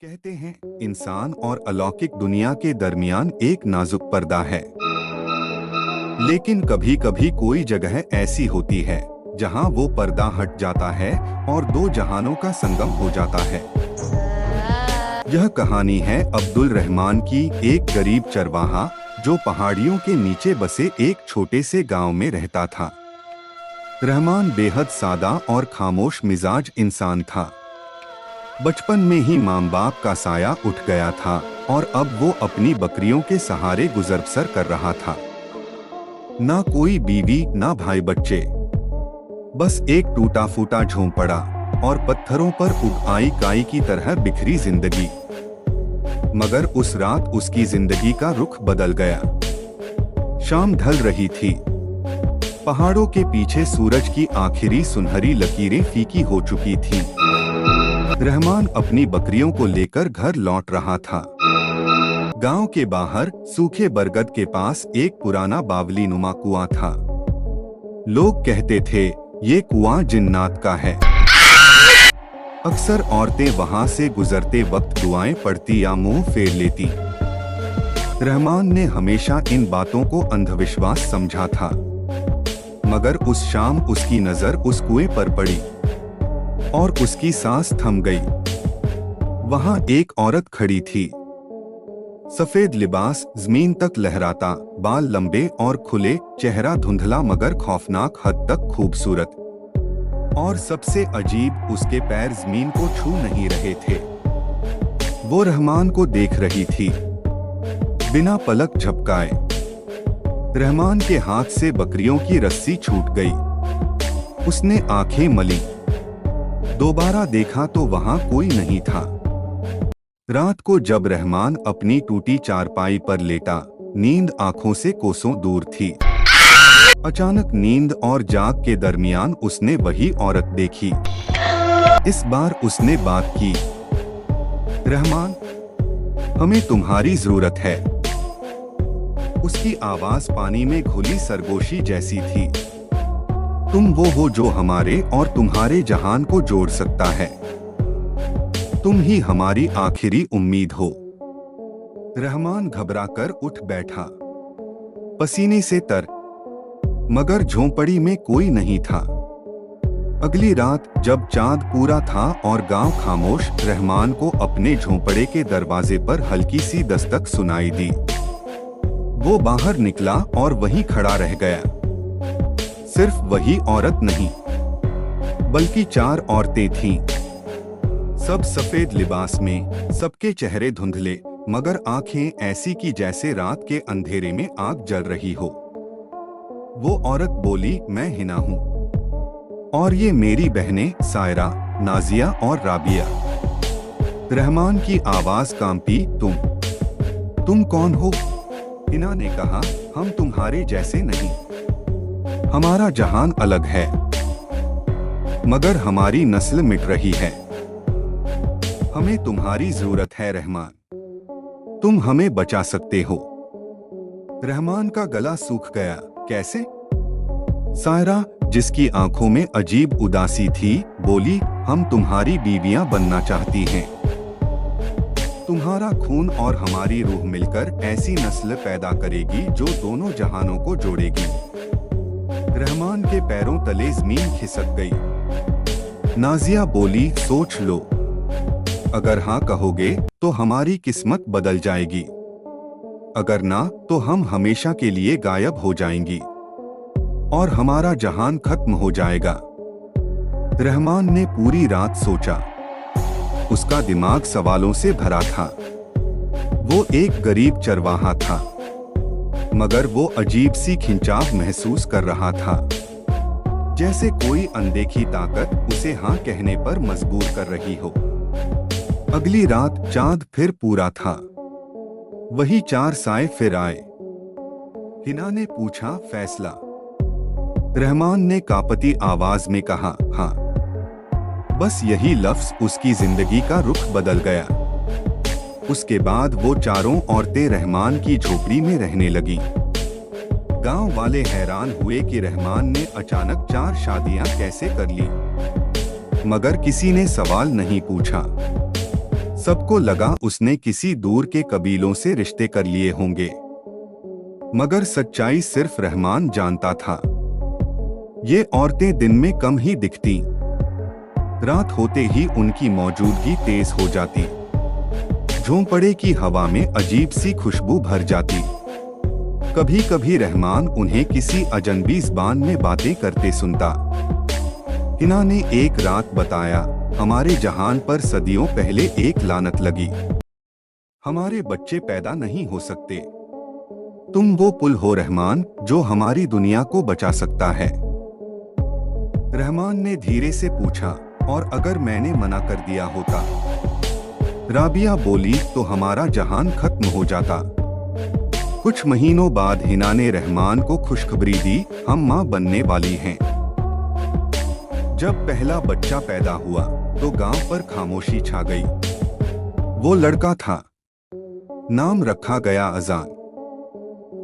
कहते हैं इंसान और अलौकिक दुनिया के दरमियान एक नाजुक पर्दा है। लेकिन कभी कभी कोई जगह ऐसी होती है जहां वो पर्दा हट जाता है और दो जहानों का संगम हो जाता है। यह कहानी है अब्दुल रहमान की, एक गरीब चरवाहा जो पहाड़ियों के नीचे बसे एक छोटे से गांव में रहता था। रहमान बेहद सादा और खामोश मिजाज इंसान था। बचपन में ही माँ बाप का साया उठ गया था और अब वो अपनी बकरियों के सहारे गुजर बसर कर रहा था। ना कोई बीवी, ना भाई बच्चे, बस एक टूटा फूटा झोंपड़ा और पत्थरों पर उग काई की तरह बिखरी जिंदगी। मगर उस रात उसकी जिंदगी का रुख बदल गया। शाम ढल रही थी। पहाड़ों के पीछे सूरज की आखिरी सुनहरी लकीरें फीकी हो चुकी थीं। रहमान अपनी बकरियों को लेकर घर लौट रहा था। गांव के बाहर सूखे बरगद के पास एक पुराना बावली नुमा कुआं था। लोग कहते थे ये कुआं जिन्नात का है। अक्सर औरतें वहां से गुजरते वक्त दुआएं पढ़ती या मुंह फेर लेती। रहमान ने हमेशा इन बातों को अंधविश्वास समझा था। मगर उस शाम उसकी नजर उस कुएं पर पड़ी और उसकी सांस थम गई। वहां एक औरत खड़ी थी। सफेद लिबास जमीन तक लहराता, बाल लंबे और खुले, चेहरा धुंधला मगर खौफनाक हद तक खूबसूरत। और सबसे अजीब, उसके पैर जमीन को छू नहीं रहे थे। वो रहमान को देख रही थी, बिना पलक झपकाए। रहमान के हाथ से बकरियों की रस्सी छूट गई। उसने आंखें मली। दोबारा देखा तो वहां कोई नहीं था। रात को जब रहमान अपनी टूटी चारपाई पर लेटा, नींद आंखों से कोसों दूर थी। अचानक नींद और जाग के दरमियान उसने वही औरत देखी। इस बार उसने बात की, रहमान, हमें तुम्हारी जरूरत है। उसकी आवाज पानी में घुली सरगोशी जैसी थी। तुम वो हो जो हमारे और तुम्हारे जहान को जोड़ सकता है। तुम ही हमारी आखिरी उम्मीद हो। रहमान घबराकर उठ बैठा, पसीने से तर। मगर झोंपड़ी में कोई नहीं था। अगली रात जब चांद पूरा था और गांव खामोश, रहमान को अपने झोंपड़े के दरवाजे पर हल्की सी दस्तक सुनाई दी। वो बाहर निकला और वहीं खड़ा रह गया। सिर्फ वही औरत नहीं, बल्कि 4 औरतें थीं। सब सफेद लिबास में, सबके चेहरे धुंधले, मगर आंखें ऐसी कि जैसे रात के अंधेरे में आग जल रही हो। वो औरत बोली, मैं हिना हूँ और ये मेरी बहनें सायरा, नाजिया और राबिया। रहमान की आवाज कांपी, तुम कौन हो? हिना ने कहा, हम तुम्हारे जैसे नहीं। हमारा जहान अलग है, मगर हमारी नस्ल मिट रही है। हमें तुम्हारी जरूरत है रहमान। तुम हमें बचा सकते हो। रहमान का गला सूख गया। कैसे? सायरा, जिसकी आंखों में अजीब उदासी थी, बोली, हम तुम्हारी बीवियां बनना चाहती हैं। तुम्हारा खून और हमारी रूह मिलकर ऐसी नस्ल पैदा करेगी जो दोनों जहानों को जोड़ेगी। रहमान के पैरों तले जमीन खिसक गई। नाजिया बोली, सोच लो, अगर हाँ कहोगे तो हमारी किस्मत बदल जाएगी, अगर ना तो हम हमेशा के लिए गायब हो जाएंगी और हमारा जहान खत्म हो जाएगा। रहमान ने पूरी रात सोचा। उसका दिमाग सवालों से भरा था। वो एक गरीब चरवाहा था, मगर वो अजीब सी खिंचाव महसूस कर रहा था, जैसे कोई अनदेखी ताकत उसे हाँ कहने पर मजबूर कर रही हो। अगली रात चांद फिर पूरा था। वही 4 साए फिर आए। हिना ने पूछा, फैसला? रहमान ने कांपती आवाज में कहा, हाँ। बस यही लफ्ज उसकी जिंदगी का रुख बदल गया। उसके बाद वो चारों औरतें रहमान की झोपड़ी में रहने लगी। गांव वाले हैरान हुए कि रहमान ने अचानक 4 शादियां कैसे कर ली, मगर किसी ने सवाल नहीं पूछा। सबको लगा उसने किसी दूर के कबीलों से रिश्ते कर लिए होंगे, मगर सच्चाई सिर्फ रहमान जानता था। ये औरतें दिन में कम ही दिखती, रात होते ही उनकी मौजूदगी तेज हो जाती। झोंपड़े की हवा में अजीब सी खुशबू भर जाती। कभी कभी रहमान उन्हें किसी अजनबी ज़बान में बातें करते सुनता। हिना ने एक रात बताया, हमारे जहान पर सदियों पहले एक लानत लगी। हमारे बच्चे पैदा नहीं हो सकते। तुम वो पुल हो रहमान जो हमारी दुनिया को बचा सकता है। रहमान ने धीरे से पूछा, और अगर मैंने मना कर दिया होता? राबिया बोली, तो हमारा जहान खत्म हो जाता। कुछ महीनों बाद हिना ने रहमान को खुशखबरी दी, हम मां बनने वाली हैं। जब पहला बच्चा पैदा हुआ तो गांव पर खामोशी छा गई। वो लड़का था। नाम रखा गया अजान।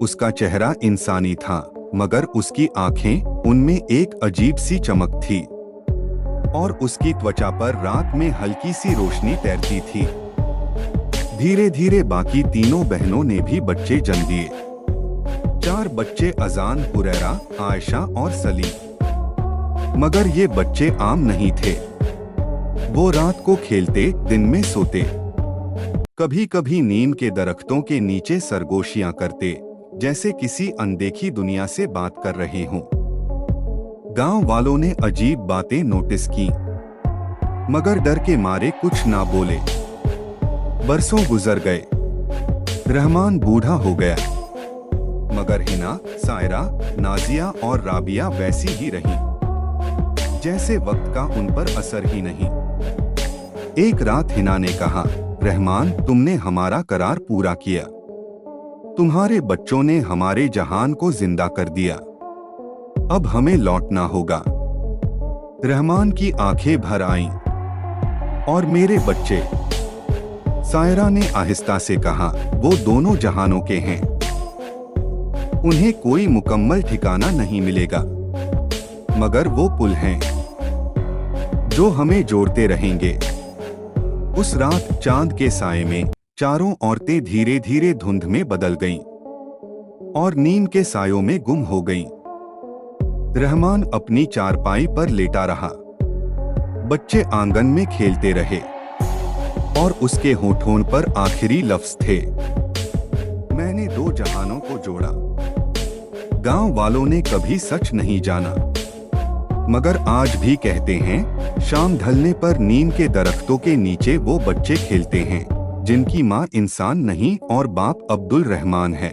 उसका चेहरा इंसानी था, मगर उसकी आंखें, उनमें एक अजीब सी चमक थी और उसकी त्वचा पर रात में हल्की सी रोशनी तैरती थी। धीरे धीरे बाकी तीनों बहनों ने भी बच्चे जन्म दिए। 4 बच्चे, अजान, हुरैरा, आयशा और सलीम। मगर ये बच्चे आम नहीं थे। वो रात को खेलते, दिन में सोते। कभी कभी नीम के दरख्तों के नीचे सरगोशियां करते, जैसे किसी अनदेखी दुनिया से बात कर रहे हों। गांव वालों ने अजीब बातें नोटिस की, मगर डर के मारे कुछ ना बोले। बरसों गुजर गए। रहमान बूढ़ा हो गया, मगर हिना, सायरा, नाजिया और राबिया वैसी ही रहीं, जैसे वक्त का उन पर असर ही नहीं। एक रात हिना ने कहा, रहमान, तुमने हमारा करार पूरा किया। तुम्हारे बच्चों ने हमारे जहान को जिंदा कर दिया। अब हमें लौटना होगा। रहमान की आंखें भर आईं। और मेरे बच्चे? सायरा ने आहिस्ता से कहा, वो दोनों जहानों के हैं। उन्हें कोई मुकम्मल ठिकाना नहीं मिलेगा, मगर वो पुल हैं जो हमें जोड़ते रहेंगे। उस रात चांद के साए में चारों औरतें धीरे धीरे धुंध में बदल गईं और नीम के सायों में गुम हो गईं। रहमान अपनी चारपाई पर लेटा रहा। बच्चे आंगन में खेलते रहे और उसके होठों पर आखिरी लफ्ज थे, मैंने 2 जहानों को जोड़ा। गांव वालों ने कभी सच नहीं जाना, मगर आज भी कहते हैं, शाम ढलने पर नीम के दरख्तों के नीचे वो बच्चे खेलते हैं जिनकी मां इंसान नहीं और बाप अब्दुल रहमान है।